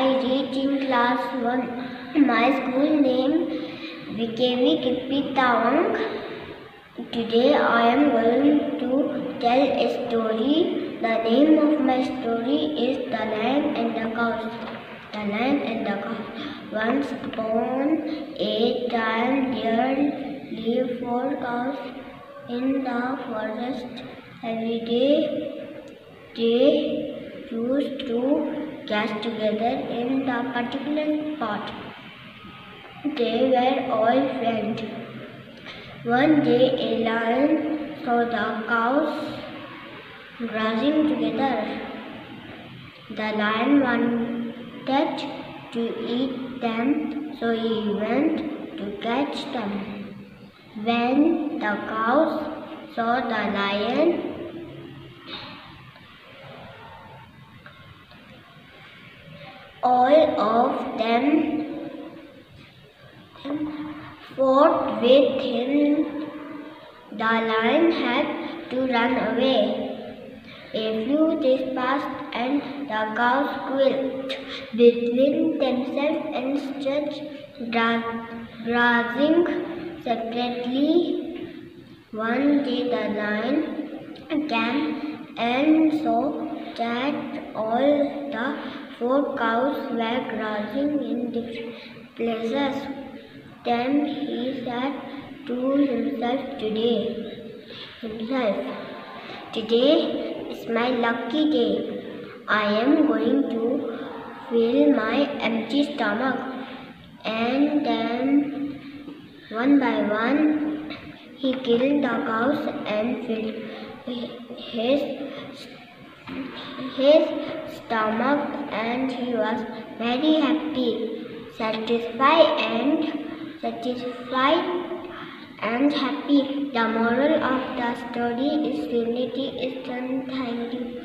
I read in class 1. My school name kitpi Tawang. Today I am going to tell a story. The name of my story is The Lion and the Cows. The Lion and the Cows. Once upon a time there lived 4 cows in the forest. Every day they used to gather together in the particular spot. They were all friends. One day a lion saw the cows grazing together. The lion wanted to eat them, so he went to catch them. When the cows saw the lion, all of them fought with him. The lion had to run away. A few days passed and the cows squealed between themselves and started grazing separately. One day the lion came and saw that all the 4 cows were grazing in different places. Then he said to himself, Today is my lucky day. I am going to fill my empty stomach. And then, one by one, he killed the cows and filled his stomach, and he was very happy, satisfied and happy. The moral of the story is unity is done. Thank you.